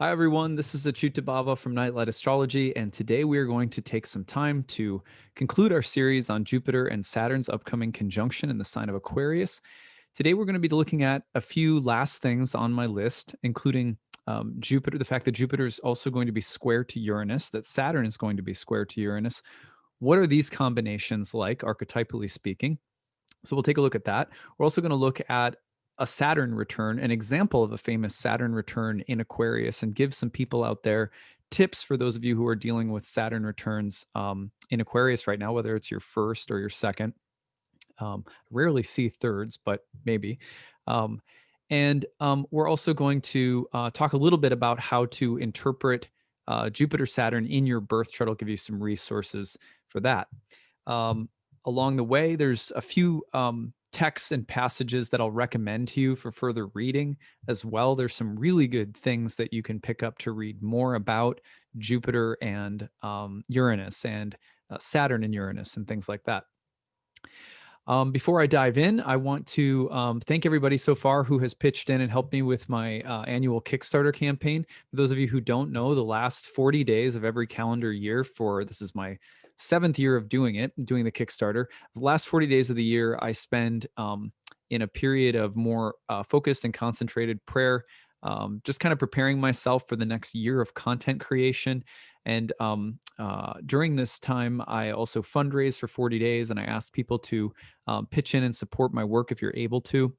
Hi, everyone. This is acyuta-bhava from Nightlight Astrology, and today we are going to take some time to conclude our series on Jupiter and Saturn's upcoming conjunction in the sign of Aquarius. Today, we're going to be looking at a few last things on my list, including Jupiter, the fact that Jupiter is also going to be square to Uranus, that Saturn is going to be square to Uranus. What are these combinations like, archetypally speaking? So we'll take a look at that. We're also going to look at a Saturn return, an example of a famous Saturn return in Aquarius, and give some people out there tips for those of you who are dealing with Saturn returns in Aquarius right now, whether it's your first or your second. Rarely see thirds, but maybe. Um, and we're also going to talk a little bit about how to interpret Jupiter Saturn in your birth chart. I'll give you some resources for that. Um, Along the way, there's a few texts and passages that I'll recommend to you for further reading as well. There's some really good things that you can pick up to read more about Jupiter and Uranus and Saturn and Uranus and things like that. Before I dive in, I want to thank everybody so far who has pitched in and helped me with my annual Kickstarter campaign. For those of you who don't know, the last 40 days of every calendar year this is my seventh year of doing the Kickstarter. The last 40 days of the year, I spend in a period of more focused and concentrated prayer, just kind of preparing myself for the next year of content creation. And during this time, I also fundraise for 40 days, and I ask people to pitch in and support my work if you're able to.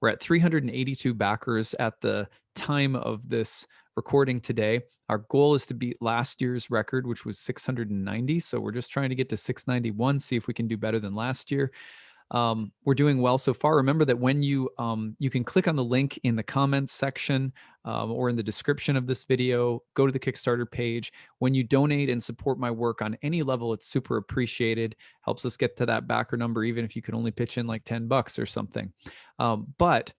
We're at 382 backers at the time of this recording today. Our goal is to beat last year's record, which was 690. So we're just trying to get to 691, see if we can do better than last year. We're doing well so far. Remember that when you can click on the link in the comments section or in the description of this video, go to the Kickstarter page. When you donate and support my work on any level, it's super appreciated. Helps us get to that backer number, even if you could only pitch in like $10 or something. But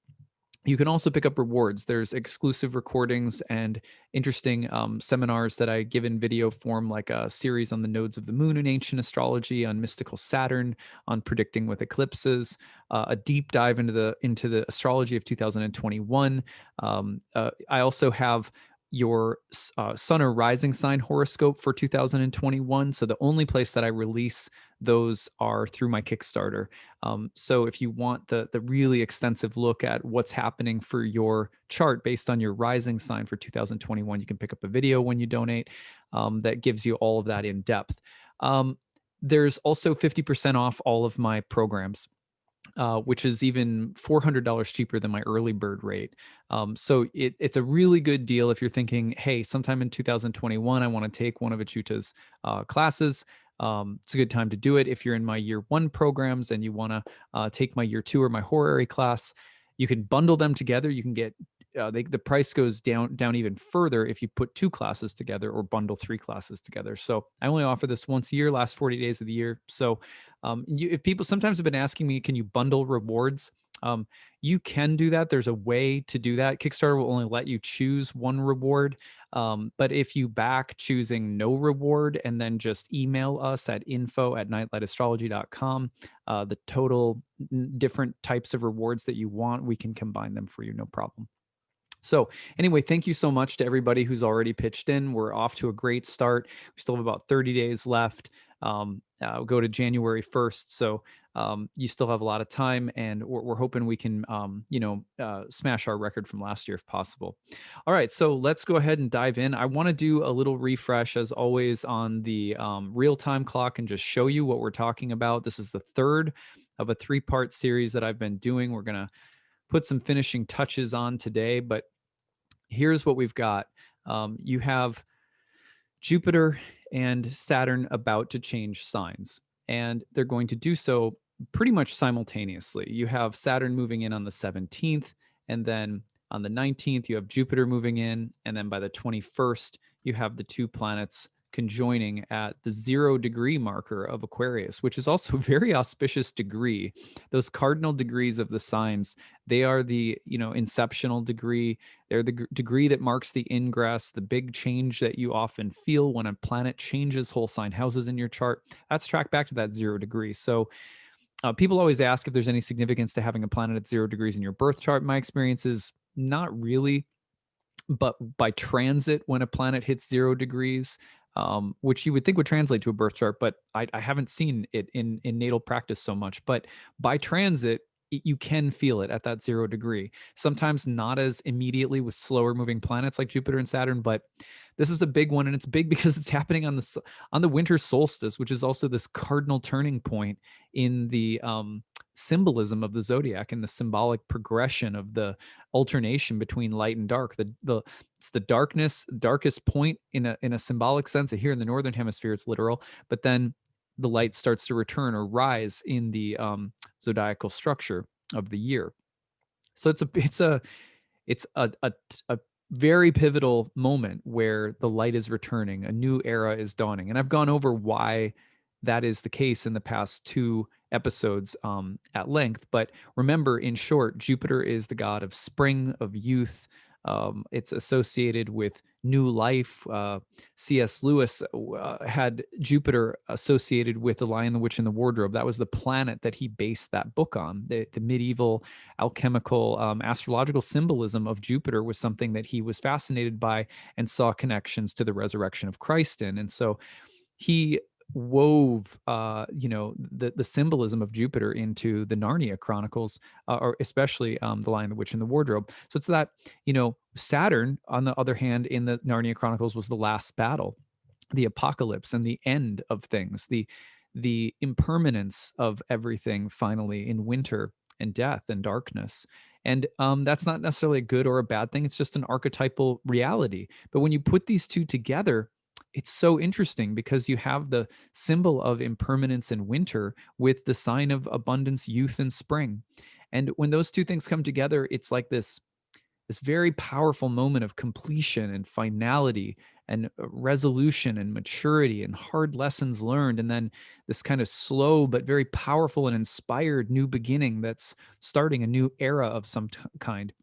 you can also pick up rewards. There's exclusive recordings and interesting seminars that I give in video form, like a series on the nodes of the moon in ancient astrology, on mystical Saturn, on predicting with eclipses, a deep dive into the astrology of 2021. I also have your sun or rising sign horoscope for 2021. So the only place that I release those are through my Kickstarter. So if you want the really extensive look at what's happening for your chart based on your rising sign for 2021, you can pick up a video when you donate that gives you all of that in depth. There's also 50% off all of my programs. Which is even $400 cheaper than my early bird rate. So it's a really good deal if you're thinking, hey, sometime in 2021, I want to take one of Achuta's classes. It's a good time to do it. If you're in my year one programs and you want to take my year two or my horary class, you can bundle them together. You can get the price goes down even further if you put two classes together or bundle three classes together. So I only offer this once a year, last 40 days of the year. So if people sometimes have been asking me, can you bundle rewards? You can do that. There's a way to do that. Kickstarter will only let you choose one reward. But if you back choosing no reward and then just email us at info@nightlightastrology.com, the total different types of rewards that you want, we can combine them for you, no problem. So anyway, thank you so much to everybody who's already pitched in. We're off to a great start. We still have about 30 days left. We'll go to January 1st. So you still have a lot of time, and we're hoping we can, smash our record from last year if possible. All right, so let's go ahead and dive in. I want to do a little refresh, as always, on the real-time clock and just show you what we're talking about. This is the third of a three-part series that I've been doing. We're going to put some finishing touches on today, but here's what we've got. You have Jupiter and Saturn about to change signs, and they're going to do so pretty much simultaneously. You have Saturn moving in on the 17th, and then on the 19th, you have Jupiter moving in, and then by the 21st, you have the two planets conjoining at the 0-degree marker of Aquarius, which is also a very auspicious degree. Those cardinal degrees of the signs, they are the inceptional degree. They're the degree that marks the ingress, the big change that you often feel when a planet changes whole sign houses in your chart. That's tracked back to that 0 degree. So people always ask if there's any significance to having a planet at 0 degrees in your birth chart. My experience is not really. but by transit, when a planet hits 0 degrees, which you would think would translate to a birth chart, but I haven't seen it in natal practice so much. But by transit, you can feel it at that 0 degree. Sometimes not as immediately with slower moving planets like Jupiter and Saturn, but this is a big one, and it's big because it's happening on the winter solstice, which is also this cardinal turning point in the symbolism of the zodiac and the symbolic progression of the alternation between light and dark. It's the darkest point in a symbolic sense. Here in the northern hemisphere, it's literal, but then the light starts to return or rise in the zodiacal structure of the year. So it's a very pivotal moment where the light is returning, a new era is dawning. And I've gone over why that is the case in the past 2 episodes at length. But remember, in short, Jupiter is the god of spring, of youth. It's associated with new life. C.S. Lewis had Jupiter associated with The Lion, the Witch, and the Wardrobe. That was the planet that he based that book on. The medieval alchemical astrological symbolism of Jupiter was something that he was fascinated by and saw connections to the resurrection of Christ in. And so he wove the symbolism of Jupiter into the Narnia Chronicles, or especially The Lion, the Witch, and the Wardrobe. So it's that, Saturn, on the other hand, in the Narnia Chronicles, was the last battle, the apocalypse, and the end of things, the impermanence of everything finally in winter and death and darkness. And that's not necessarily a good or a bad thing. It's just an archetypal reality. But when you put these two together, it's so interesting because you have the symbol of impermanence and winter with the sign of abundance, youth, and spring. And when those two things come together, it's like this very powerful moment of completion and finality and resolution and maturity and hard lessons learned. And then this kind of slow but very powerful and inspired new beginning that's starting a new era of some kind.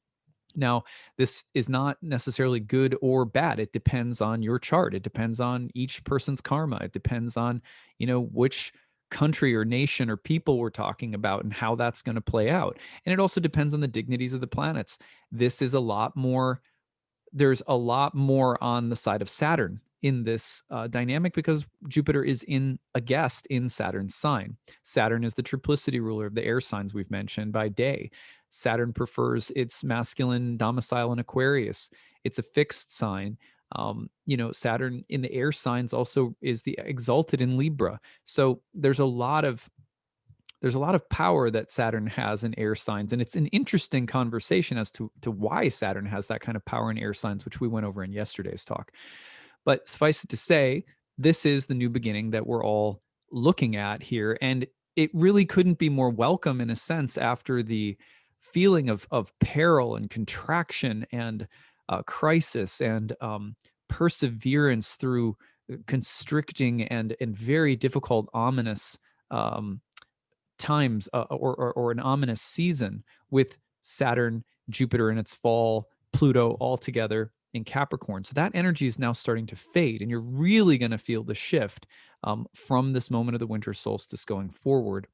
Now, this is not necessarily good or bad. It depends on your chart. It depends on each person's karma. It depends on, which country or nation or people we're talking about and how that's going to play out. And it also depends on the dignities of the planets. This is there's a lot more on the side of Saturn in this dynamic because Jupiter is in a guest in Saturn's sign. Saturn is the triplicity ruler of the air signs we've mentioned by day. Saturn prefers its masculine domicile in Aquarius. It's a fixed sign. Saturn in the air signs also is the exalted in Libra. So there's a lot of power that Saturn has in air signs. And it's an interesting conversation as to why Saturn has that kind of power in air signs, which we went over in yesterday's talk. But suffice it to say, this is the new beginning that we're all looking at here. And it really couldn't be more welcome in a sense after the feeling of peril and contraction and crisis and perseverance through constricting and very difficult, ominous times or an ominous season with Saturn, Jupiter in its fall, Pluto all together in Capricorn. So that energy is now starting to fade, and you're really going to feel the shift from this moment of the winter solstice going forward.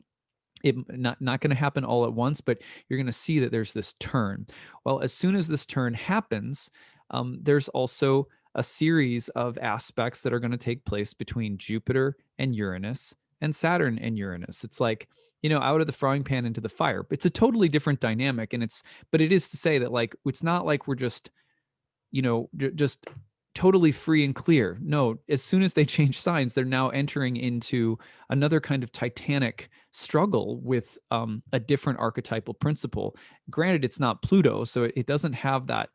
It not going to happen all at once, but you're going to see that there's this turn. Well, as soon as this turn happens, there's also a series of aspects that are going to take place between Jupiter and Uranus and Saturn and Uranus. It's like, out of the frying pan into the fire. It's a totally different dynamic. But it is to say that, like, it's not like we're just, just totally free and clear. No, as soon as they change signs, they're now entering into another kind of titanic struggle with a different archetypal principle. Granted, it's not Pluto, so it doesn't have that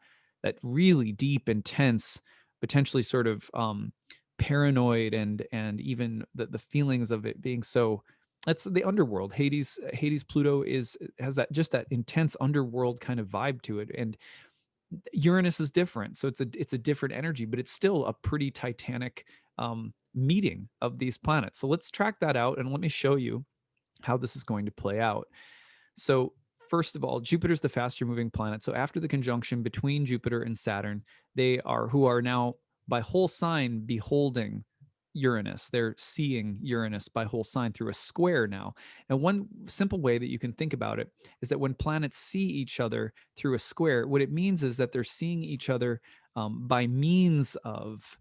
really deep, intense, potentially sort of paranoid and even the feelings of it being so. That's the underworld. Hades, Pluto has that intense underworld kind of vibe to it, and Uranus is different. So it's a different energy, but it's still a pretty titanic meeting of these planets. So let's track that out and let me show you how this is going to play out. So first of all, Jupiter's the faster moving planet. So after the conjunction between Jupiter and Saturn, who are now by whole sign beholding Uranus. They're seeing Uranus by whole sign through a square now. And one simple way that you can think about it is that when planets see each other through a square, what it means is that they're seeing each other by means of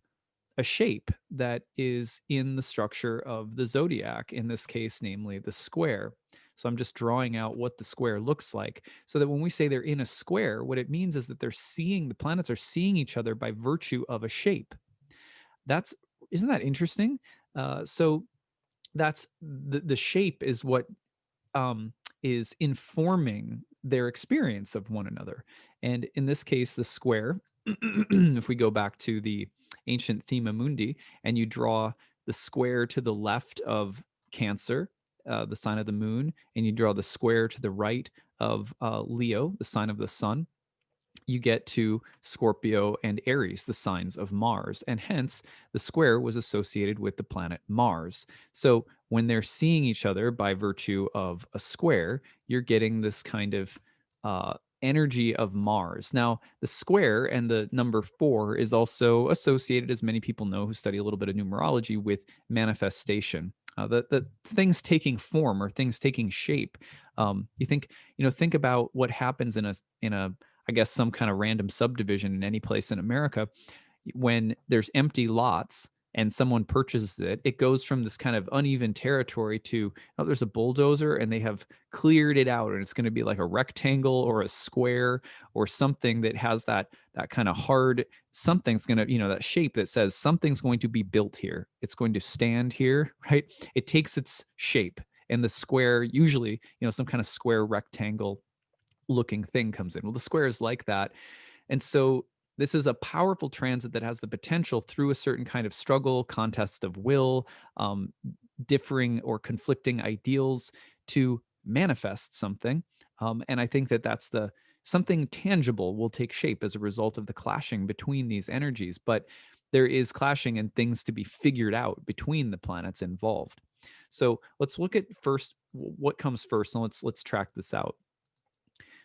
a shape that is in the structure of the zodiac, in this case, namely the square. So I'm just drawing out what the square looks like so that when we say they're in a square, what it means is that the planets are seeing each other by virtue of a shape. That's, isn't that interesting? So that's the shape is what is informing their experience of one another. And in this case, the square, if we go back to the ancient Thema Mundi and you draw the square to the left of Cancer, the sign of the moon, and you draw the square to the right of Leo, the sign of the sun, you get to Scorpio and Aries, the signs of Mars. And hence, the square was associated with the planet Mars. So when they're seeing each other by virtue of a square, you're getting this kind of energy of Mars. Now, the square and the number 4 is also associated, as many people know who study a little bit of numerology, with manifestation. The things taking form or things taking shape. Think about what happens in a I guess some kind of random subdivision in any place in America. When there's empty lots and someone purchases it, it goes from this kind of uneven territory to, oh, there's a bulldozer and they have cleared it out and it's going to be like a rectangle or a square or something that has that kind of hard, something's going to, that shape that says something's going to be built here. It's going to stand here, right? It takes its shape, and the square usually, some kind of square rectangle looking thing comes in. Well, the square is like that. And so this is a powerful transit that has the potential, through a certain kind of struggle, contest of will, differing or conflicting ideals, to manifest something. And I think that that's something tangible will take shape as a result of the clashing between these energies. But there is clashing and things to be figured out between the planets involved. So let's look at first what comes first, and let's track this out.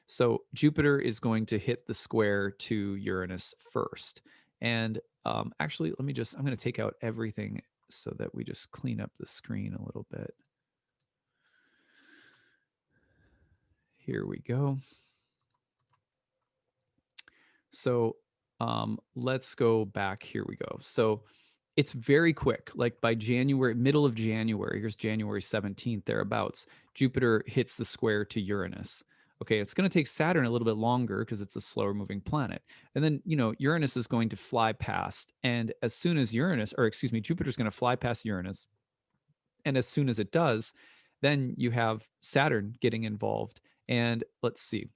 So Jupiter is going to hit the square to Uranus first. And actually, I'm going to take out everything so that we just clean up the screen a little bit. Here we go. So let's go back. Here we go. So it's very quick. Like by January, middle of January, here's January 17th, thereabouts, Jupiter hits the square to Uranus. Okay, it's going to take Saturn a little bit longer because it's a slower moving planet. And then, Uranus is going to fly past. And as soon as Jupiter's going to fly past Uranus. And as soon as it does, then you have Saturn getting involved. And let's see.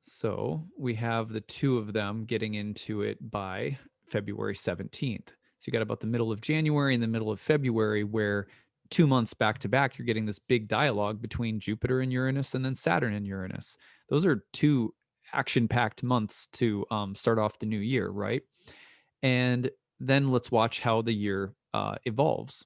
So we have the two of them getting into it by February 17th. So you got about the middle of January and the middle of February, where 2 months back to back, you're getting this big dialogue between Jupiter and Uranus, and then Saturn and Uranus. Those are two action-packed months to start off the new year, right? And then let's watch how the year evolves.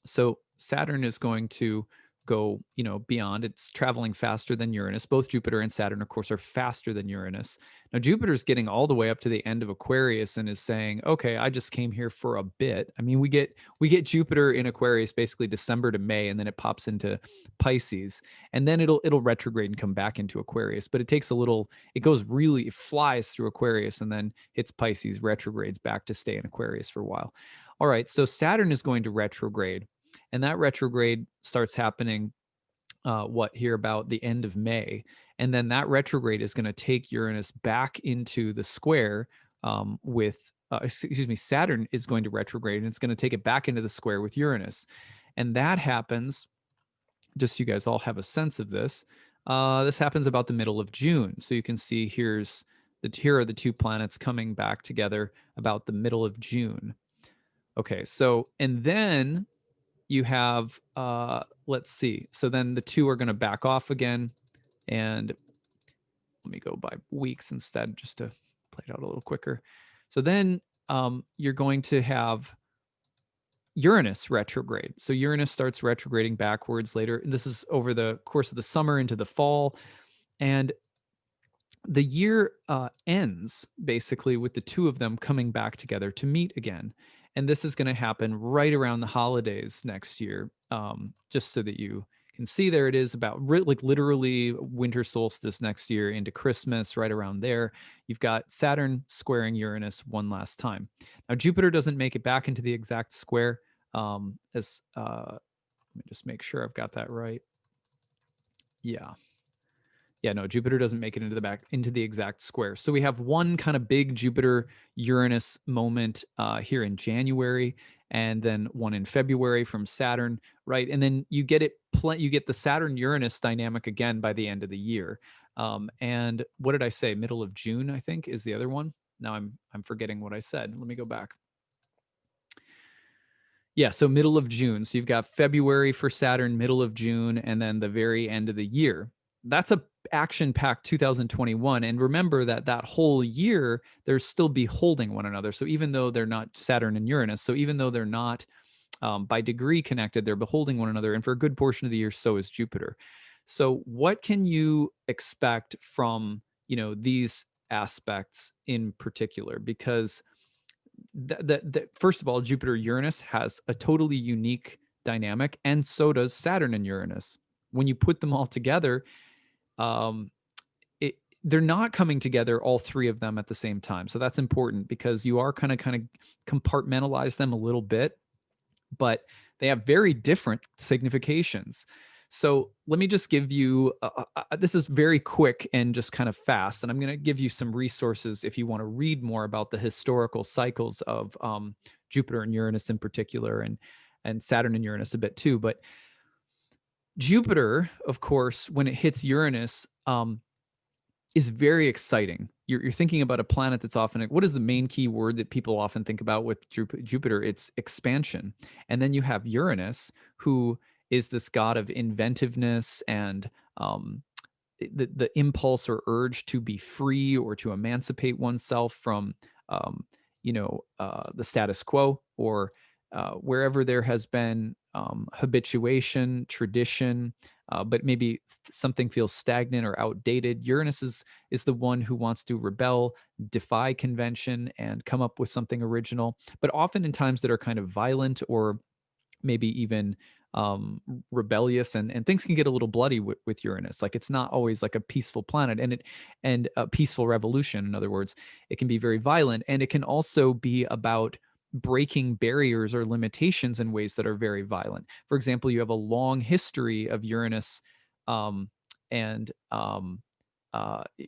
So Saturn is going to go, beyond. It's traveling faster than Uranus. Both Jupiter and Saturn, of course, are faster than Uranus. Now, Jupiter's getting all the way up to the end of Aquarius and is saying, okay, I just came here for a bit. I mean, we get Jupiter in Aquarius basically December to May, and then it pops into Pisces, and then it'll retrograde and come back into Aquarius. But it takes it flies through Aquarius and then hits Pisces, retrogrades back to stay in Aquarius for a while. All right, so Saturn is going to retrograde. And that retrograde starts happening, here about the end of May. And then that retrograde is going to take Uranus back into the square Saturn is going to retrograde, and it's going to take it back into the square with Uranus. And that happens, just so you guys all have a sense of this, this happens about the middle of June. So you can see here are the two planets coming back together about the middle of June. Okay, so, and then you have, let's see. So then the two are going to back off again. And let me go by weeks instead, just to play it out a little quicker. So then you're going to have Uranus retrograde. So Uranus starts retrograding backwards later. And this is over the course of the summer into the fall. And the year ends basically with the two of them coming back together to meet again. And this is going to happen right around the holidays next year, just so that you can can see there it is about like literally winter solstice next year into Christmas, right around there. You've got Saturn squaring Uranus one last time. Now, Jupiter doesn't make it back into the exact square. Let me just make sure I've got that right. Yeah, no, Jupiter doesn't make it into the exact square. So we have one kind of big Jupiter-Uranus moment here in January, and then one in February from Saturn, right? And then you get the Saturn-Uranus dynamic again by the end of the year. And what did I say? Middle of June, I think, is the other one. Now I'm forgetting what I said. Let me go back. Yeah, so middle of June. So you've got February for Saturn, middle of June, and then the very end of the year. That's a action-packed 2021. And remember that whole year, they're still beholding one another. So even though they're not Saturn and Uranus, so even though they're not by degree connected, they're beholding one another. And for a good portion of the year, so is Jupiter. So what can you expect from, these aspects in particular? Because first of all, Jupiter-Uranus has a totally unique dynamic, and so does Saturn and Uranus. When you put them all together, they're not coming together, all three of them at the same time. So that's important because you are kind of compartmentalize them a little bit, but they have very different significations. So let me just give you, this is very quick and just kind of fast. And I'm going to give you some resources if you want to read more about the historical cycles of Jupiter and Uranus in particular, and Saturn and Uranus a bit too. But Jupiter, of course, when it hits Uranus, is very exciting. You're thinking about a planet that's often, what is the main key word that people often think about with Jupiter? It's expansion. And then you have Uranus, who is this god of inventiveness and the impulse or urge to be free or to emancipate oneself from, the status quo, or wherever there has been habituation, tradition, but maybe something feels stagnant or outdated. Uranus is the one who wants to rebel, defy convention, and come up with something original, but often in times that are kind of violent or maybe even rebellious, and things can get a little bloody with Uranus. Like, it's not always like a peaceful planet, and a peaceful revolution. In other words, it can be very violent, and it can also be about breaking barriers or limitations in ways that are very violent. For example, you have a long history of Uranus and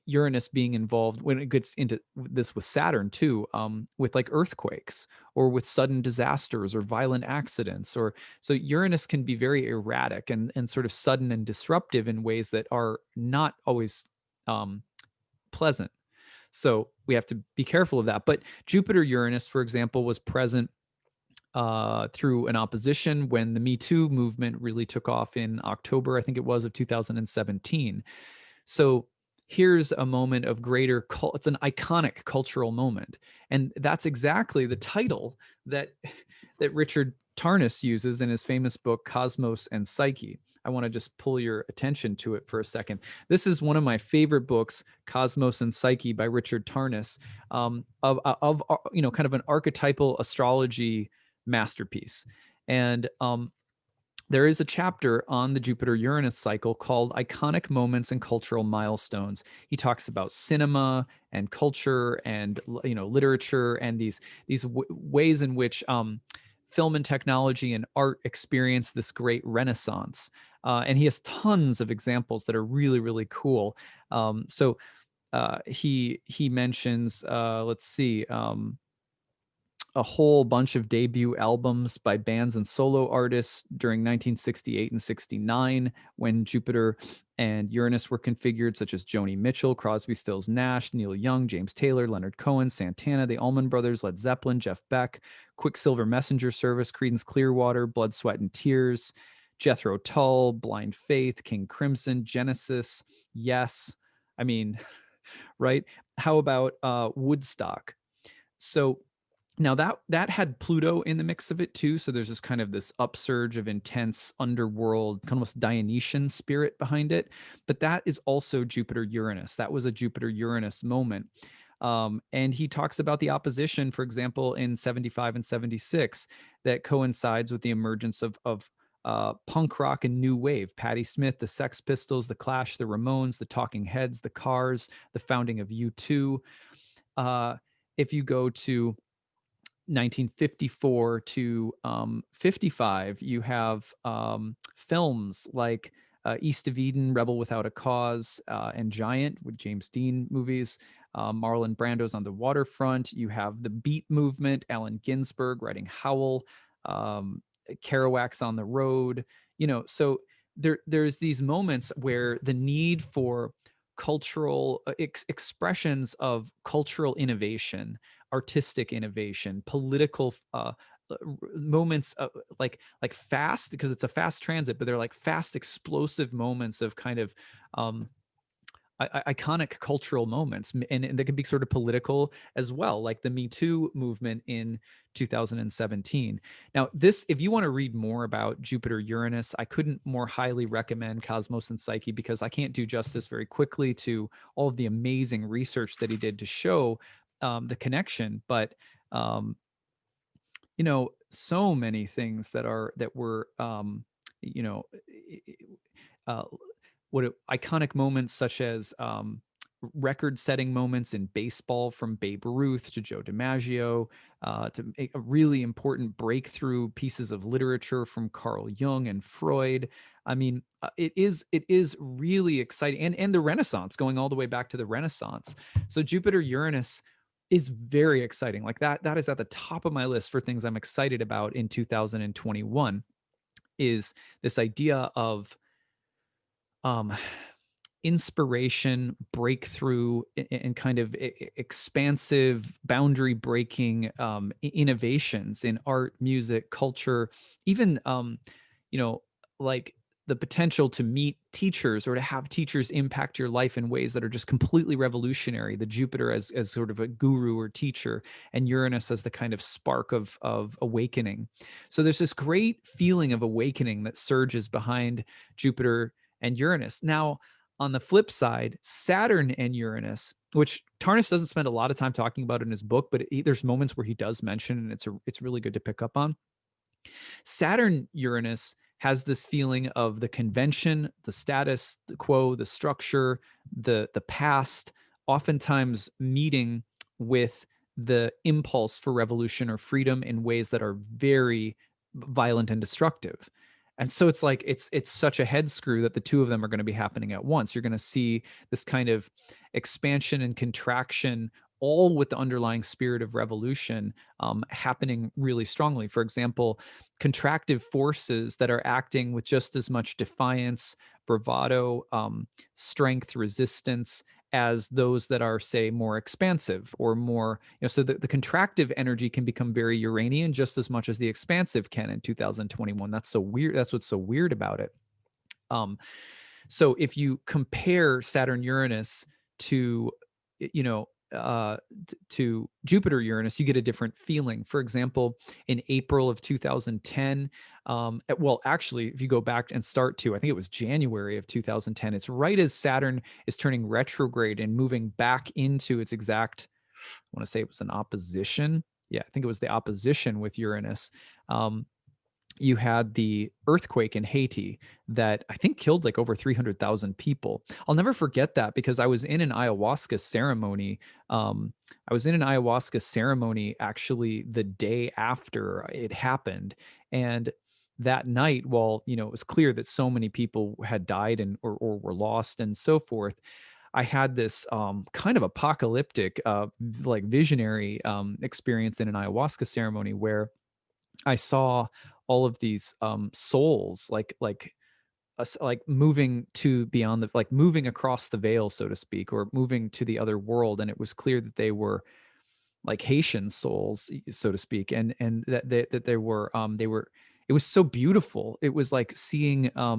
Uranus being involved when it gets into this with Saturn too, with like earthquakes or with sudden disasters or violent accidents. Or so Uranus can be very erratic and sort of sudden and disruptive in ways that are not always pleasant. So we have to be careful of that. But Jupiter-Uranus, for example, was present through an opposition when the Me Too movement really took off in October, I think it was, of 2017. So here's a moment of greater it's an iconic cultural moment, and that's exactly the title that Richard Tarnas uses in his famous book Cosmos and Psyche. I want to just pull your attention to it for a second. This is one of my favorite books, Cosmos and Psyche by Richard Tarnas, of kind of an archetypal astrology masterpiece. And there is a chapter on the Jupiter-Uranus cycle called Iconic Moments and Cultural Milestones. He talks about cinema and culture and literature and these ways in which film and technology and art experience this great renaissance. And he has tons of examples that are really, really cool. So he mentions, let's see, a whole bunch of debut albums by bands and solo artists during 1968 and 69 when Jupiter and Uranus were configured, such as Joni Mitchell, Crosby, Stills, Nash, Neil Young, James Taylor, Leonard Cohen, Santana, the Allman Brothers, Led Zeppelin, Jeff Beck, Quicksilver Messenger Service, Creedence Clearwater, Blood, Sweat, and Tears, Jethro Tull, Blind Faith, King Crimson, Genesis, Yes. I mean, right? How about Woodstock? So now that had Pluto in the mix of it too. So there's this upsurge of intense underworld, kind of almost Dionysian spirit behind it. But that is also Jupiter-Uranus. That was a Jupiter-Uranus moment. And he talks about the opposition, for example, in 75 and 76, that coincides with the emergence of punk rock and new wave. Patti Smith, the Sex Pistols, the Clash, the Ramones, the Talking Heads, the Cars, the founding of U2. If you go to 1954 to 55, you have films like East of Eden, Rebel Without a Cause, and Giant with James Dean movies. Marlon Brando's On the Waterfront. You have the Beat movement, Allen Ginsberg writing Howl, um, Kerouac's On the Road. So there's these moments where the need for cultural expressions of cultural innovation, artistic innovation, political moments of like fast, because it's a fast transit, but they're like fast explosive moments of kind of iconic cultural moments, and they can be sort of political as well, like the Me Too movement in 2017. Now, if you want to read more about Jupiter-Uranus, I couldn't more highly recommend Cosmos and Psyche, because I can't do justice very quickly to all of the amazing research that he did to show the connection. But so many things that were uh, iconic moments, such as record-setting moments in baseball, from Babe Ruth to Joe DiMaggio, to a really important breakthrough pieces of literature from Carl Jung and Freud. I mean, it is really exciting, and the Renaissance, going all the way back to the Renaissance. So Jupiter-Uranus is very exciting. Like that is at the top of my list for things I'm excited about in 2021, is this idea of um, inspiration, breakthrough, and kind of expansive, boundary breaking innovations in art, music, culture, even like the potential to meet teachers or to have teachers impact your life in ways that are just completely revolutionary. The Jupiter as sort of a guru or teacher, and Uranus as the kind of spark of awakening. So there's this great feeling of awakening that surges behind Jupiter and Uranus. Now, on the flip side, Saturn and Uranus, which Tarnas doesn't spend a lot of time talking about in his book, but there's moments where he does mention, and it's really good to pick up on. Saturn-Uranus has this feeling of the convention, the status quo, the structure, the past, oftentimes meeting with the impulse for revolution or freedom in ways that are very violent and destructive. And so it's like it's such a head screw that the two of them are going to be happening at once. You're going to see this kind of expansion and contraction, all with the underlying spirit of revolution, happening really strongly. For example, contractive forces that are acting with just as much defiance, bravado, strength, resistance, as those that are, say, more expansive or more, so the contractive energy can become very Uranian just as much as the expansive can in 2021. That's so weird. That's what's so weird about it. So if you compare Saturn-Uranus to, to Jupiter-Uranus, you get a different feeling. For example, in April of 2010, well, actually, if you go back and start to, I think it was January of 2010, it's right as Saturn is turning retrograde and moving back into its exact, I want to say it was an opposition. Yeah, I think it was the opposition with Uranus. You had the earthquake in Haiti that I think killed like over 300,000 people. I'll never forget that, because I was in an ayahuasca ceremony. Actually the day after it happened. And that night, while, it was clear that so many people had died or were lost and so forth, I had this kind of apocalyptic, like visionary experience in an ayahuasca ceremony, where I saw all of these souls, like moving to beyond the, like moving across the veil, so to speak, or moving to the other world. And it was clear that they were like Haitian souls, so to speak, and that they were. It was so beautiful. It was like seeing a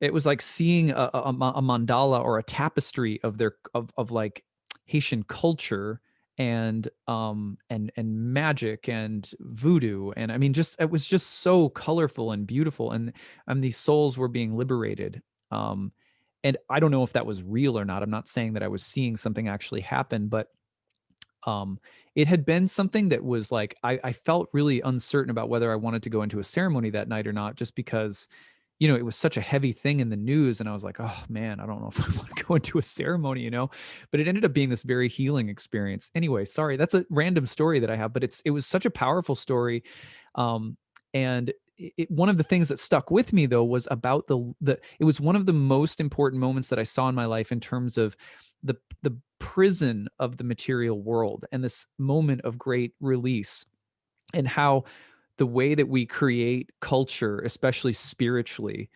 mandala or a tapestry of their of like Haitian culture, and magic and voodoo, and I mean, just it was just so colorful and beautiful, and these souls were being liberated. And I don't know if that was real or not. I'm not saying that I was seeing something actually happen, but um, it had been something that was like I felt really uncertain about whether I wanted to go into a ceremony that night or not, just because, it was such a heavy thing in the news, and I was like, oh man, I don't know if I want to go into a ceremony, But it ended up being this very healing experience. Anyway, sorry, that's a random story that I have, but it was such a powerful story, um, and one of the things that stuck with me though was about the it was one of the most important moments that I saw in my life in terms of the prison of the material world and this moment of great release, and how the way that we create culture, especially spiritually,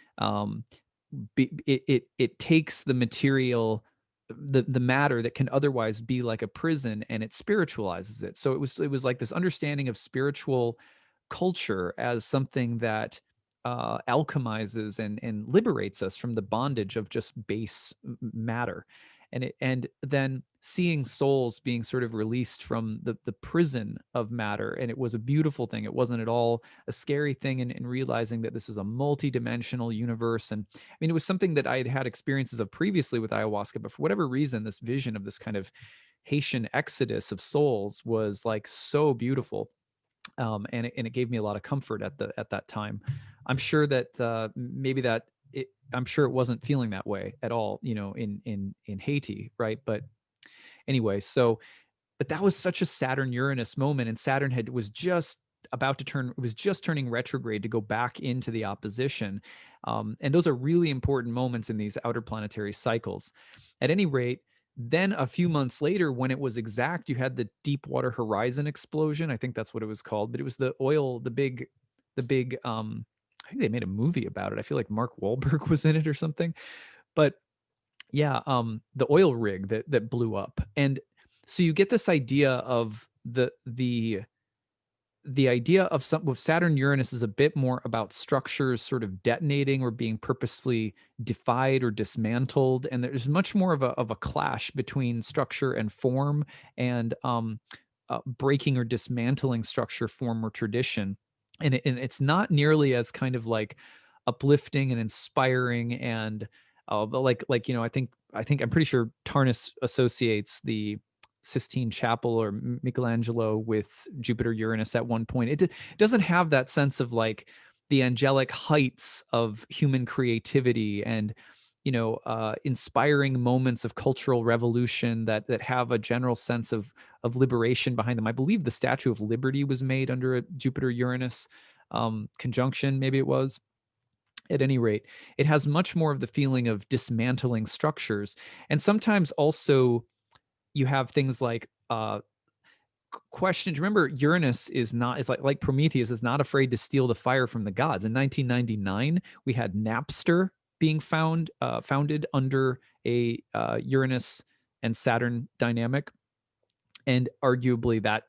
it takes the material, the matter that can otherwise be like a prison, and it spiritualizes it. So it was like this understanding of spiritual culture as something that alchemizes and liberates us from the bondage of just base matter, and then seeing souls being sort of released from the prison of matter. And it was a beautiful thing. It wasn't at all a scary thing, and realizing that this is a multi-dimensional universe. And I mean, it was something that I had had experiences of previously with ayahuasca, but for whatever reason, this vision of this kind of Haitian exodus of souls was like so beautiful, and it gave me a lot of comfort at that time. I'm sure that maybe that I'm sure it wasn't feeling that way at all, in Haiti, right? But anyway, but that was such a Saturn Uranus moment, and Saturn had was just about to turn was just turning retrograde to go back into the opposition, and those are really important moments in these outer planetary cycles. At any rate, then a few months later, when it was exact, you had the Deepwater Horizon explosion. I think that's what it was called, but it was the big. I think they made a movie about it. I feel like Mark Wahlberg was in it or something. But yeah, the oil rig that blew up, and so you get this idea of the idea of some with Saturn Uranus is a bit more about structures sort of detonating or being purposefully defied or dismantled, and there's much more of a clash between structure and form, and breaking or dismantling structure, form, or tradition. And it's not nearly as kind of like uplifting and inspiring, and but like I think I'm pretty sure Tarnis associates the Sistine Chapel or Michelangelo with Jupiter-Uranus at one point. It doesn't have that sense of like the angelic heights of human creativity, and inspiring moments of cultural revolution that have a general sense of liberation behind them. I believe the Statue of Liberty was made under a Jupiter-Uranus conjunction. Maybe it was. At any rate, it has much more of the feeling of dismantling structures, and sometimes also you have things like questions. Remember, Uranus is like Prometheus is not afraid to steal the fire from the gods. In 1999, we had Napster being founded under a Uranus and Saturn dynamic, and arguably that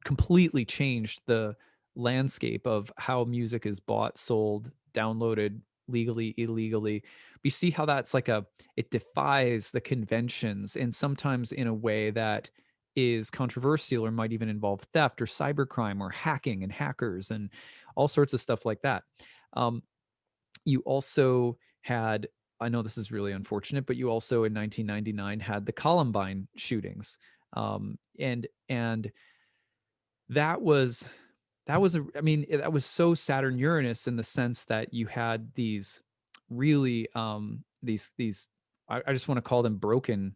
completely changed the landscape of how music is bought, sold, downloaded legally, illegally. We see how that's like it defies the conventions, and sometimes in a way that is controversial or might even involve theft or cybercrime or hacking and hackers and all sorts of stuff like that. Um, you also had, I know this is really unfortunate, but you also in 1999 had the Columbine shootings, and I mean, that was so Saturn Uranus in the sense that you had these really these I just want to call them broken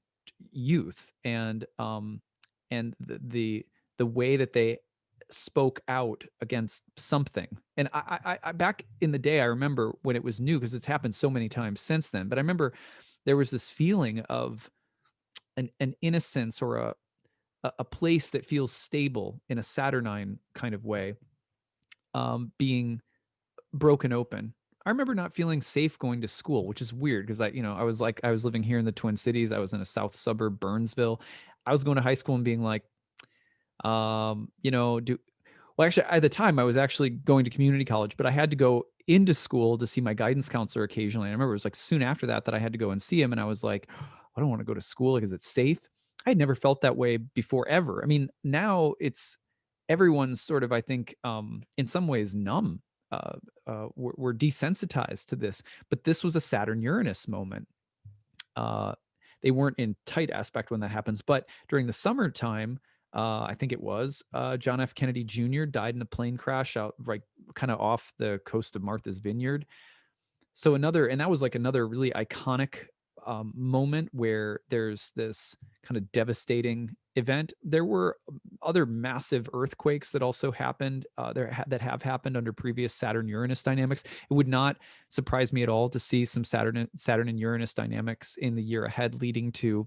youth, and the way that they spoke out against something. And I back in the day, I remember when it was new, because it's happened so many times since then, but I remember there was this feeling of an innocence, or a place that feels stable in a Saturnine kind of way, being broken open. I remember not feeling safe going to school, which is weird because I was living here in the Twin Cities. I was in a south suburb, Burnsville. I was going to high school and being like, do well, actually, at the time, I was actually going to community college, but I had to go into school to see my guidance counselor occasionally. And I remember it was like soon after that I had to go and see him, and I was like, I don't want to go to school because it's safe. I had never felt that way before ever. I mean, now it's everyone's sort of, I think, in some ways numb. We're desensitized to this, but this was a Saturn Uranus moment. Uh, they weren't in tight aspect when that happens, but during the summertime, I think it was John F. Kennedy Jr. died in a plane crash out right kind of off the coast of Martha's Vineyard. So and that was like another really iconic moment where there's this kind of devastating event. There were other massive earthquakes that also happened that have happened under previous Saturn-Uranus dynamics. It would not surprise me at all to see some Saturn and Uranus dynamics in the year ahead, leading to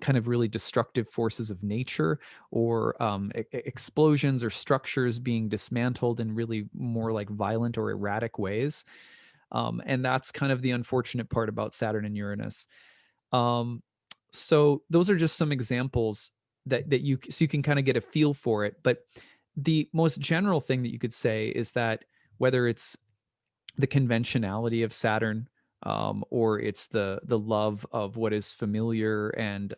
kind of really destructive forces of nature, or explosions or structures being dismantled in really more like violent or erratic ways. And that's kind of the unfortunate part about Saturn and Uranus. Um, so those are just some examples so you can kind of get a feel for it. But the most general thing that you could say is that whether it's the conventionality of Saturn, or it's the love of what is familiar and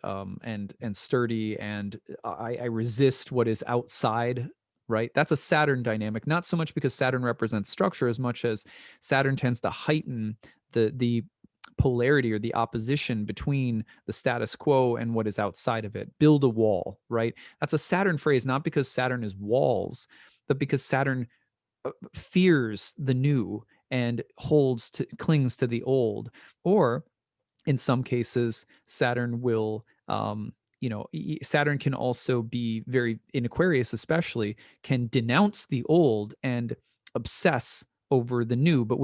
sturdy, and I resist what is outside. Right, that's a Saturn dynamic. Not so much because Saturn represents structure, as much as Saturn tends to heighten the polarity or the opposition between the status quo and what is outside of it. Build a wall, right? That's a Saturn phrase, not because Saturn is walls, but because Saturn fears the new and clings to the old. Or in some cases, Saturn will Saturn can also be very, in Aquarius especially, can denounce the old and obsess over the new, but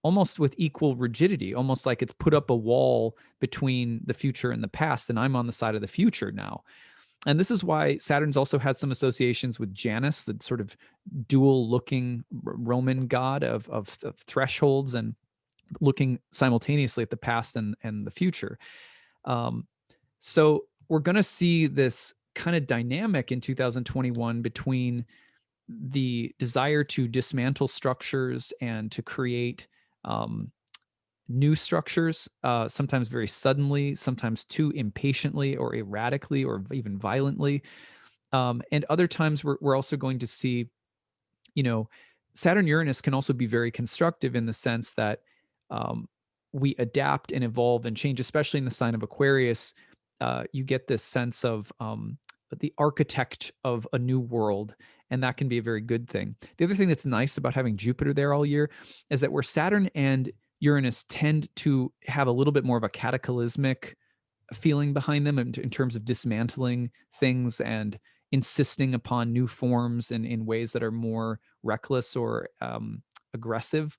almost with equal rigidity, almost like it's put up a wall between the future and the past, and I'm on the side of the future now. And this is why Saturn's also has some associations with Janus, the sort of dual-looking Roman god of thresholds and looking simultaneously at the past and the future. Um, so we're going to see this kind of dynamic in 2021 between the desire to dismantle structures and to create um, new structures, sometimes very suddenly, sometimes too impatiently or erratically or even violently. And other times we're also going to see, you know, Saturn Uranus can also be very constructive in the sense that um, we adapt and evolve and change, especially in the sign of Aquarius. You get this sense of the architect of a new world, and that can be a very good thing. The other thing that's nice about having Jupiter there all year is that where Saturn and Uranus tend to have a little bit more of a cataclysmic feeling behind them in terms of dismantling things and insisting upon new forms in ways that are more reckless or aggressive.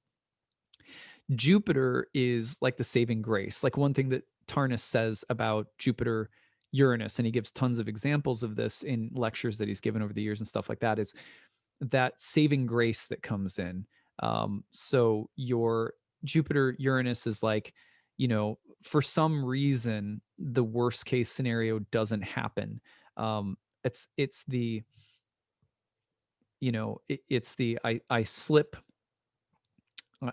Jupiter is like the saving grace. Like one thing that Tarnas says about Jupiter Uranus, and he gives tons of examples of this in lectures that he's given over the years and stuff like that, is that saving grace that comes in. So your Jupiter Uranus is like, for some reason, the worst case scenario doesn't happen. It's the, it's the I slip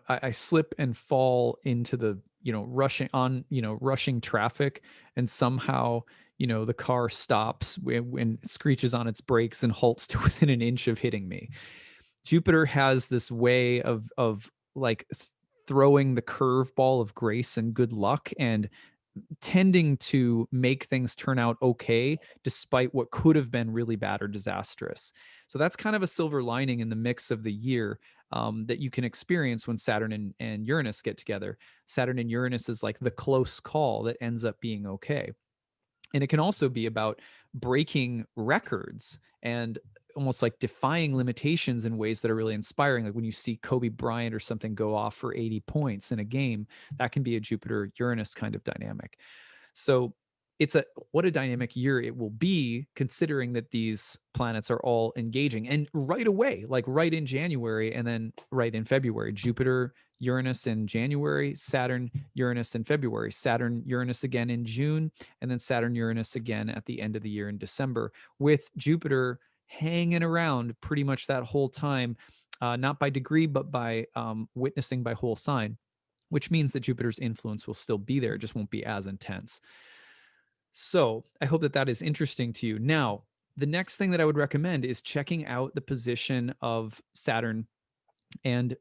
I slip and fall into the rushing traffic, and somehow the car stops when it screeches on its brakes and halts to within an inch of hitting me. Jupiter has this way of like throwing the curveball of grace and good luck and tending to make things turn out okay despite what could have been really bad or disastrous. So that's kind of a silver lining in the mix of the year, that you can experience when Saturn and Uranus get together. Saturn and Uranus is like the close call that ends up being okay. And it can also be about breaking records and almost like defying limitations in ways that are really inspiring. Like when you see Kobe Bryant or something go off for 80 points in a game, that can be a Jupiter Uranus kind of dynamic. So what a dynamic year it will be, considering that these planets are all engaging, and right away, like right in January and then right in February. Jupiter Uranus in January, Saturn Uranus in February, Saturn Uranus again in June, and then Saturn Uranus again at the end of the year in December, with Jupiter hanging around pretty much that whole time, not by degree but by witnessing by whole sign, which means that Jupiter's influence will still be there. It just won't be as intense. So I hope that that is interesting to you. Now, the next thing that I would recommend is checking out the position of Saturn and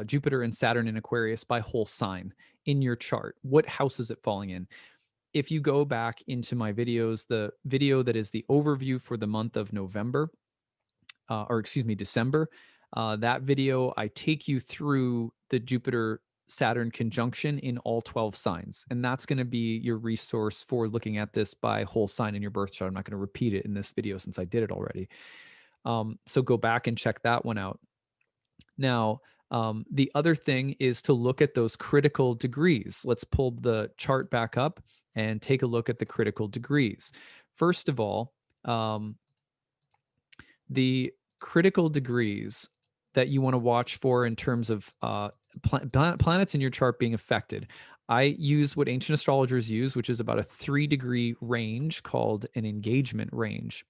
Jupiter and Saturn in Aquarius by whole sign in your chart. What house is it falling in? if you go back into my videos, the video that is the overview for the month of November, or excuse me, December, that video, I take you through the Jupiter Saturn conjunction in all 12 signs. And that's going to be your resource for looking at this by whole sign in your birth chart. I'm not going to repeat it in this video since I did it already. So go back and check that one out. Now, the other thing is to look at those critical degrees. Let's pull the chart back up and take a look at the critical degrees. First of all, the critical degrees that you want to watch for in terms of planets in your chart being affected. I use what ancient astrologers use, which is about a 3-degree range called an engagement range.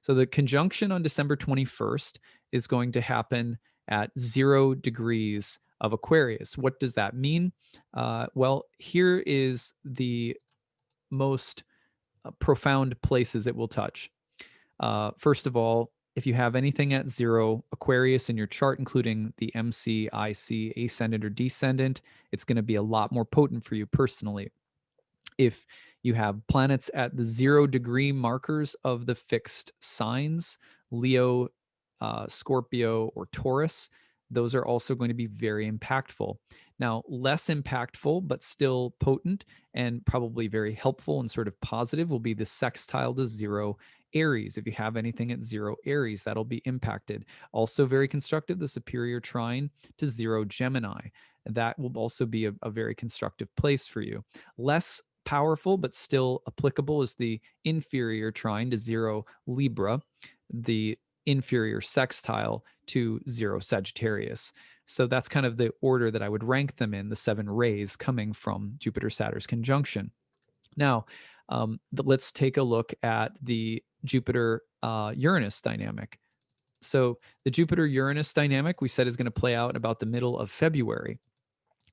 So the conjunction on December 21st is going to happen at 0 degrees of Aquarius. What does that mean? Well, here is the most profound places it will touch. First of all, if you have anything at 0 Aquarius in your chart, including the MC, IC, ascendant, or descendant, it's going to be a lot more potent for you personally. If you have planets at the 0-degree markers of the fixed signs, Leo, Scorpio, or Taurus, those are also going to be very impactful. Now, less impactful, but still potent and probably very helpful and sort of positive will be the sextile to 0 Aries. If you have anything at 0 Aries, that'll be impacted. Also very constructive, the superior trine to 0 Gemini. That will also be a very constructive place for you. Less powerful, but still applicable is the inferior trine to 0 Libra, the inferior sextile to 0 Sagittarius. So that's kind of the order that I would rank them in, the 7 rays coming from Jupiter-Saturn's conjunction. Now, let's take a look at the Jupiter-Uranus dynamic. So the Jupiter-Uranus dynamic we said is going to play out about the middle of February.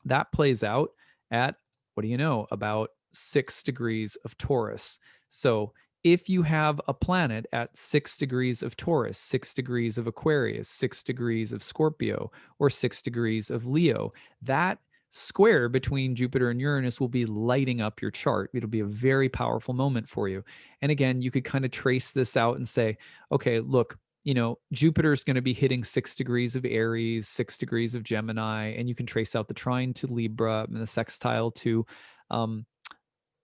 That plays out at, what do you know, about 6 degrees of Taurus. So if you have a planet at 6 degrees of Taurus, 6 degrees of Aquarius, 6 degrees of Scorpio, or 6 degrees of Leo, that square between Jupiter and Uranus will be lighting up your chart. It'll be a very powerful moment for you. And again, you could kind of trace this out and say, okay, look, you know, Jupiter is going to be hitting 6 degrees of Aries, 6 degrees of Gemini, and you can trace out the trine to Libra and the sextile to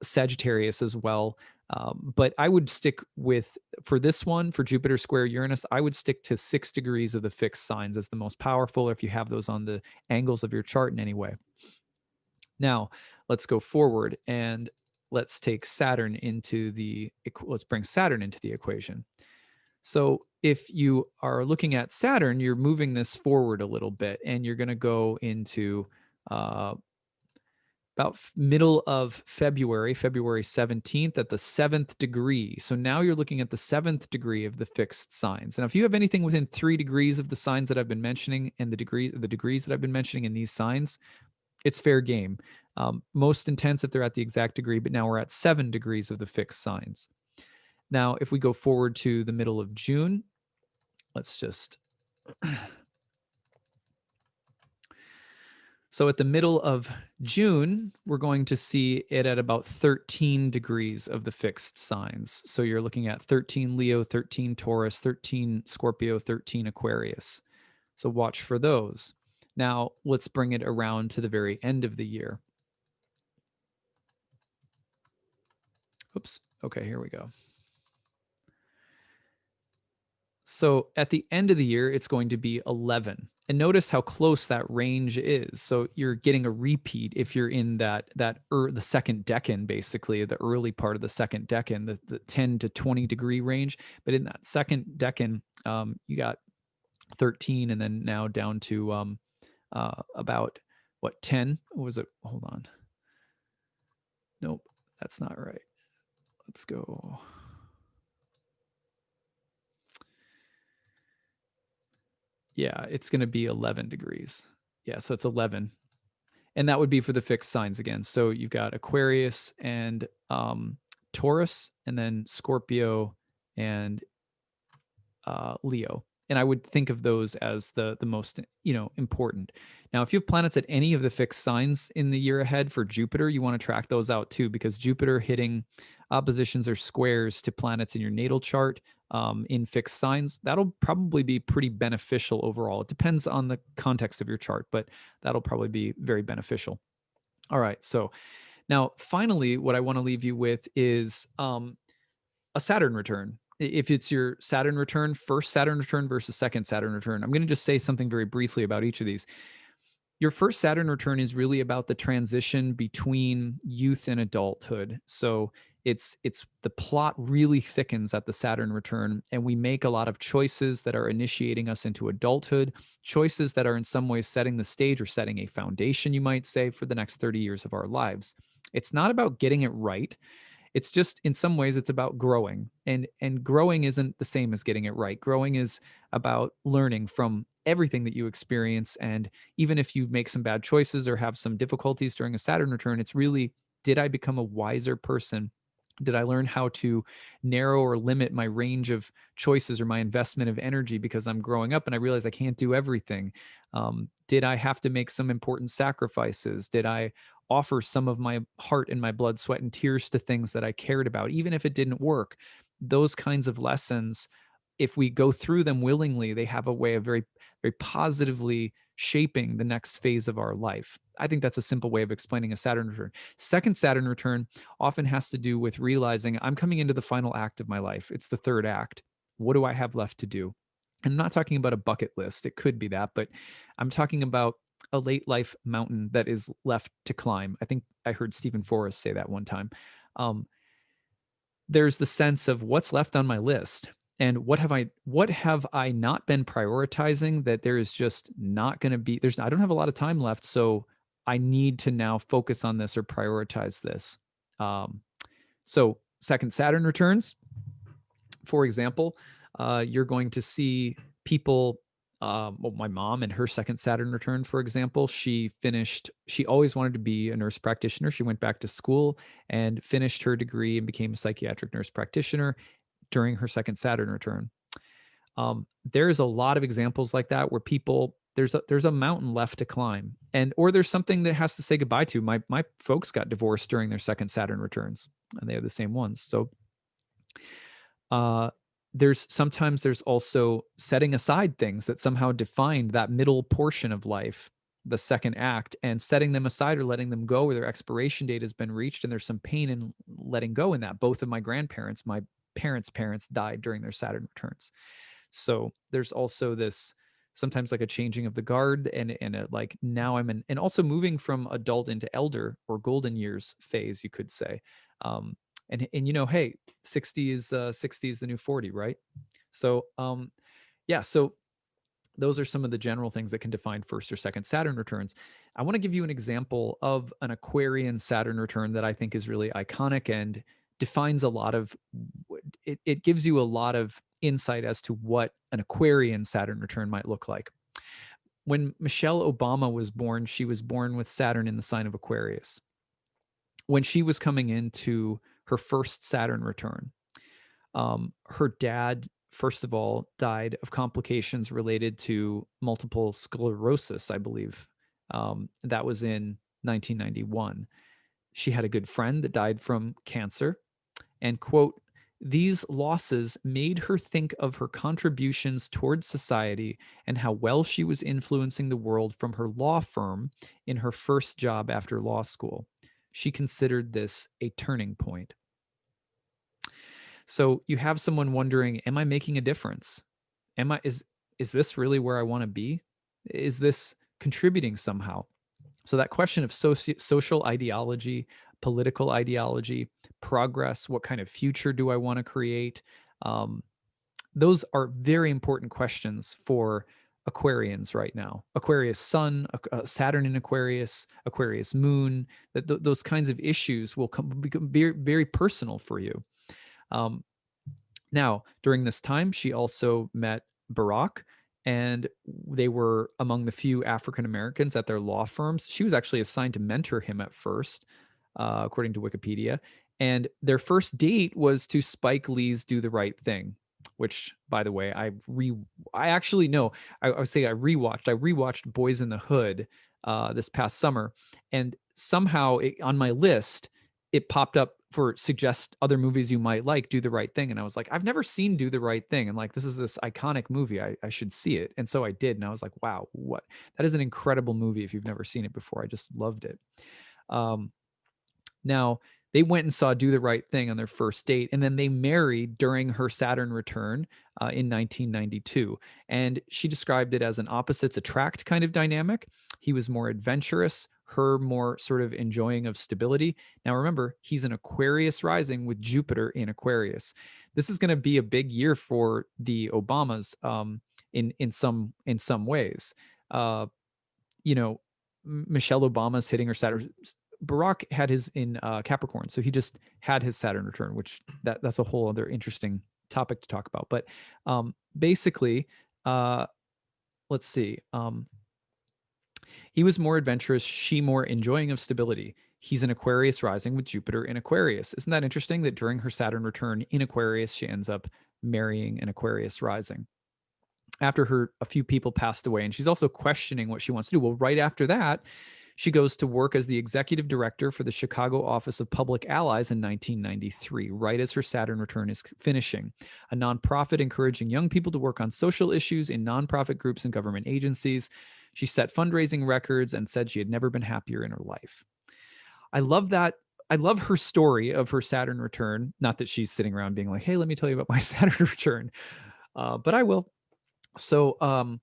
Sagittarius as well. But I would stick with, for this one, for Jupiter square Uranus, I would stick to 6 degrees of the fixed signs as the most powerful, if you have those on the angles of your chart in any way. Now, let's go forward and let's take Saturn into let's bring Saturn into the equation. So if you are looking at Saturn, you're moving this forward a little bit, and you're going to go into about middle of February, February 17th at the 7th degree. So now you're looking at the 7th degree of the fixed signs. Now, if you have anything within 3 degrees of the signs that I've been mentioning and the degrees that I've been mentioning in these signs, it's fair game. Most intense if they're at the exact degree, but now we're at 7 degrees of the fixed signs. Now, if we go forward to the middle of June, let's just... So at the middle of June, we're going to see it at about 13 degrees of the fixed signs. So you're looking at 13 Leo, 13 Taurus, 13 Scorpio, 13 Aquarius. So watch for those. Now, let's bring it around to the very end of the year. Oops. Okay, here we go. So at the end of the year, it's going to be 11. And notice how close that range is. So you're getting a repeat if you're in the second decan, basically, the early part of the second decan, the 10 to 20 degree range. But in that second decan, you got 13, and then now down to about, what, 10? What was it? Hold on. Nope, that's not right. Let's go. Yeah, it's going to be 11 degrees. Yeah, so it's 11. And that would be for the fixed signs again. So you've got Aquarius and Taurus, and then Scorpio and Leo. And I would think of those as the most, important. Now, if you have planets at any of the fixed signs in the year ahead for Jupiter, you want to track those out too, because Jupiter hitting oppositions or squares to planets in your natal chart in fixed signs, that'll probably be pretty beneficial overall. It depends on the context of your chart, but that'll probably be very beneficial. All right. So now, finally, what I want to leave you with is a Saturn return. If it's your Saturn return, first Saturn return versus second Saturn return, I'm going to just say something very briefly about each of these. Your first Saturn return is really about the transition between youth and adulthood. So it's the plot really thickens at the Saturn return, and we make a lot of choices that are initiating us into adulthood, choices that are in some ways setting the stage or setting a foundation, you might say, for the next 30 years of our lives. It's not about getting it right. It's just in some ways it's about growing, and growing isn't the same as getting it right. Growing is about learning from everything that you experience, and even if you make some bad choices or have some difficulties during a Saturn return, it's really, did I become a wiser person? Did I learn how to narrow or limit my range of choices or my investment of energy because I'm growing up and I realize I can't do everything? Did I have to make some important sacrifices? Did I offer some of my heart and my blood, sweat, and tears to things that I cared about, even if it didn't work? Those kinds of lessons, if we go through them willingly, they have a way of very, very positively shaping the next phase of our life. I think that's a simple way of explaining a Saturn return. Second Saturn return often has to do with realizing I'm coming into the final act of my life. It's the third act. What do I have left to do? And I'm not talking about a bucket list. It could be that, but I'm talking about a late life mountain that is left to climb. I think I heard Stephen Forrest say that one time. Um, there's the sense of what's left on my list, and what have I not been prioritizing that there is just not going to be, there's I don't have a lot of time left, so I need to now focus on this or prioritize this. um, so second Saturn returns, for example, you're going to see people. Well, my mom and her second Saturn return, for example, she always wanted to be a nurse practitioner. She went back to school and finished her degree and became a psychiatric nurse practitioner during her second Saturn return. There's a lot of examples like that where people, there's a mountain left to climb, and or there's something that has to say goodbye to. My folks got divorced during their second Saturn returns, and they are the same ones. So uh, there's also setting aside things that somehow defined that middle portion of life, the second act, and setting them aside or letting them go, where their expiration date has been reached, and there's some pain in letting go in that. Both of my grandparents, my parents died during their Saturn returns. So there's also this sometimes like a changing of the guard, and a, like, now I'm in, and also moving from adult into elder or golden years phase, you could say. Um, and hey, 60 is the new 40, right? So yeah, so those are some of the general things that can define first or second Saturn returns. I want to give you an example of an Aquarian Saturn return that I think is really iconic and defines a lot of it gives you a lot of insight as to what an Aquarian Saturn return might look like. When Michelle Obama was born, she was born with Saturn in the sign of Aquarius. When she was coming into her first Saturn return, her dad, first of all, died of complications related to multiple sclerosis, I believe. That was in 1991. She had a good friend that died from cancer. And, quote, these losses made her think of her contributions towards society and how well she was influencing the world from her law firm in her first job after law school. She considered this a turning point. So you have someone wondering, am I making a difference? Is this really where I want to be? Is this contributing somehow? So that question of social ideology, political ideology, progress, what kind of future do I want to create? Um, those are very important questions for Aquarians right now. Aquarius Sun, Saturn in Aquarius, Aquarius Moon. Those kinds of issues will become very, very personal for you. Um, Now, during this time, she also met Barack, and they were among the few African Americans at their law firms. She was actually assigned to mentor him at first, according to Wikipedia. And their first date was to Spike Lee's Do the Right Thing. which, by the way, I actually no, I would say I rewatched. I rewatched Boys in the Hood this past summer, and somehow on my list it popped up for suggest other movies you might like. Do the Right Thing, and I was like, I've never seen Do the Right Thing, and like this is this iconic movie. I should see it, and so I did, and I was like, wow, what that is an incredible movie. If you've never seen it before, I just loved it. Um, Now, they went and saw Do the Right Thing on their first date, and then they married during her Saturn return in 1992. And she described it as an opposites attract kind of dynamic. He was more adventurous, her more sort of enjoying of stability. Now, remember, he's an Aquarius rising with Jupiter in Aquarius. This is going to be a big year for the Obamas in some ways. Uh, you know, Michelle Obama's hitting her Saturn. Barack had his in Capricorn, so he just had his Saturn return, which that's a whole other interesting topic to talk about. But basically, uh, let's see. He was more adventurous, she more enjoying of stability. He's an Aquarius rising with Jupiter in Aquarius. Isn't that interesting that during her Saturn return in Aquarius, she ends up marrying an Aquarius rising? After a few people passed away, and she's also questioning what she wants to do. Well, right after that, she goes to work as the executive director for the Chicago Office of Public Allies in 1993, right as her Saturn return is finishing, a nonprofit encouraging young people to work on social issues in nonprofit groups and government agencies. She set fundraising records and said she had never been happier in her life. I love that. I love her story of her Saturn return. Not that she's sitting around being like, hey, let me tell you about my Saturn return, but I will. So,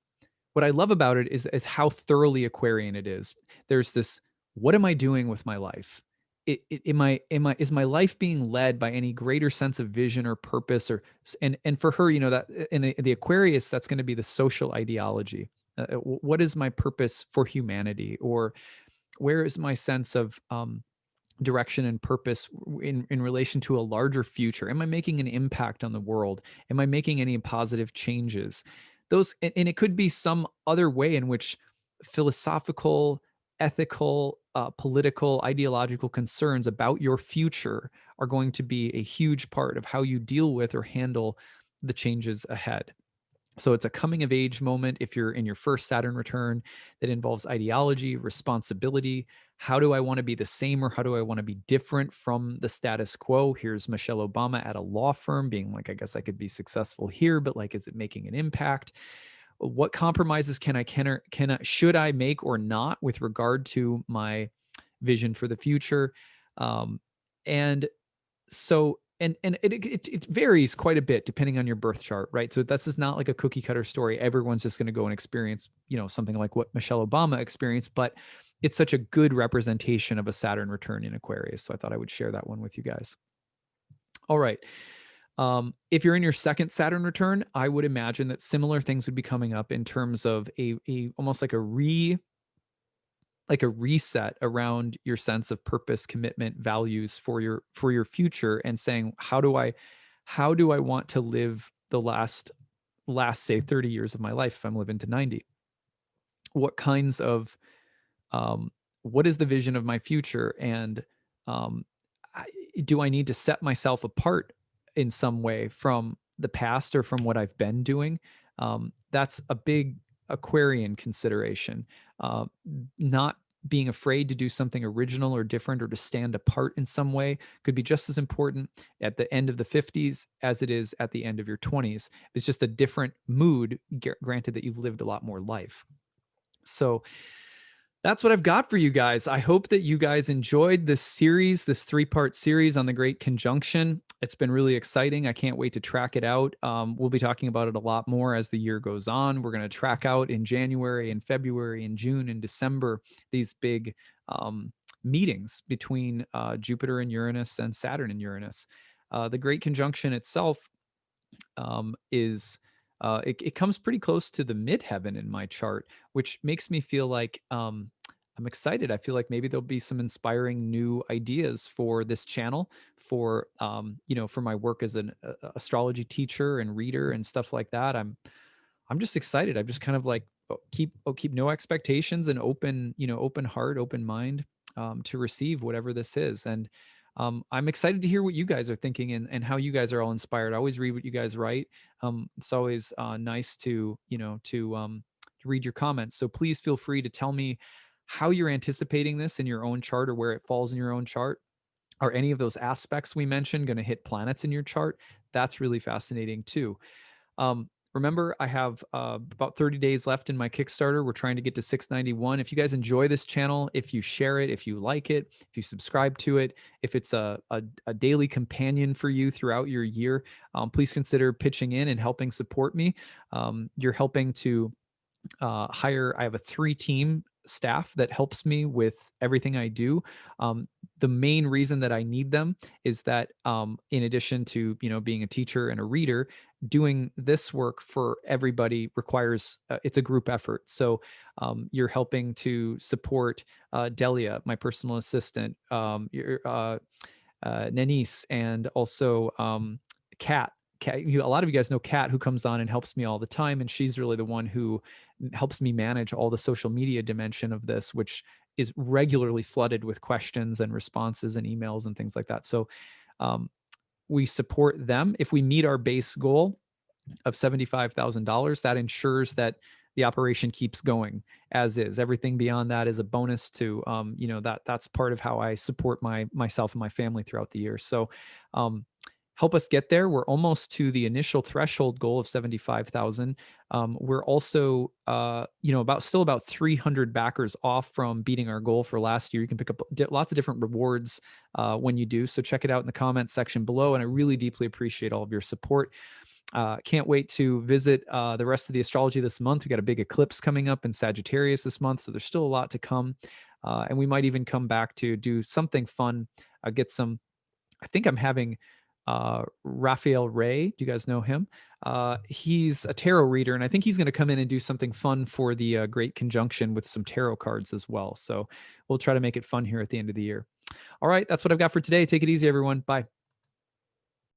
what I love about it is how thoroughly Aquarian it is. There's this: what am I doing with my life? Is my life being led by any greater sense of vision or purpose? And for her, that in the Aquarius, that's going to be the social ideology. What is my purpose for humanity, or where is my sense of direction and purpose in relation to a larger future? Am I making an impact on the world? Am I making any positive changes? Those, and it could be some other way in which philosophical, ethical, political, ideological concerns about your future are going to be a huge part of how you deal with or handle the changes ahead. So it's a coming of age moment if you're in your first Saturn return that involves ideology, responsibility. How do I want to be the same, or how do I want to be different from the status quo? Here's Michelle Obama at a law firm being like, I guess I could be successful here, but like, is it making an impact? What compromises should I make or not with regard to my vision for the future? And so it varies quite a bit depending on your birth chart, right? So that's just not like a cookie cutter story. Everyone's just going to go and experience, something like what Michelle Obama experienced, but it's such a good representation of a Saturn return in Aquarius. So I thought I would share that one with you guys. All right. If you're in your second Saturn return, I would imagine that similar things would be coming up in terms of a almost like a reset around your sense of purpose, commitment, values for your future, and saying, how do I want to live the last say 30 years of my life if I'm living to 90? What kinds of what is the vision of my future? And um, do I need to set myself apart in some way from the past or from what I've been doing? That's a big Aquarian consideration. Uh, Not being afraid to do something original or different, or to stand apart in some way, could be just as important at the end of the 50s as it is at the end of your 20s. It's just a different mood, granted that you've lived a lot more life. So that's what I've got for you guys. I hope that you guys enjoyed this series, this 3-part series on the Great Conjunction. It's been really exciting. I can't wait to track it out. We'll be talking about it a lot more as the year goes on. We're going to track out in January and February and June and December these big meetings between Jupiter and Uranus and Saturn and Uranus. The Great Conjunction itself is it comes pretty close to the midheaven in my chart, which makes me feel like I'm excited. I feel like maybe there'll be some inspiring new ideas for this channel, for for my work as an astrology teacher and reader and stuff like that. I'm just excited. I'm just kind of like keep no expectations and open heart, open mind to receive whatever this is. And I'm excited to hear what you guys are thinking and how you guys are all inspired. I always read what you guys write. It's always nice to, to read your comments. So please feel free to tell me how you're anticipating this in your own chart or where it falls in your own chart. Are any of those aspects we mentioned going to hit planets in your chart? That's really fascinating too. Remember, I have about 30 days left in my Kickstarter. We're trying to get to 691. If you guys enjoy this channel, if you share it, if you like it, if you subscribe to it, if it's a daily companion for you throughout your year, please consider pitching in and helping support me. You're helping to I have a 3-team staff that helps me with everything I do. The main reason that I need them is that in addition to, being a teacher and a reader, doing this work for everybody requires it's a group effort. So you're helping to support Delia, my personal assistant, Nanice, and also Kat. A lot of you guys know Kat, who comes on and helps me all the time, and she's really the one who helps me manage all the social media dimension of this, which is regularly flooded with questions and responses and emails and things like that. So we support them. If we meet our base goal of $75,000, that ensures that the operation keeps going as is. Everything beyond that is a bonus to, that's part of how I support myself and my family throughout the year. So help us get there. We're almost to the initial threshold goal of 75,000. We're also, about 300 backers off from beating our goal for last year. You can pick up lots of different rewards when you do. So check it out in the comments section below. And I really deeply appreciate all of your support. Can't wait to visit the rest of the astrology this month. We got a big eclipse coming up in Sagittarius this month, so there's still a lot to come. And we might even come back to do something fun. I think I'm having Raphael Ray. Do you guys know him? He's a tarot reader, and I think he's going to come in and do something fun for the Great Conjunction with some tarot cards as well. So we'll try to make it fun here at the end of the year. All right, that's what I've got for today. Take it easy, everyone. Bye.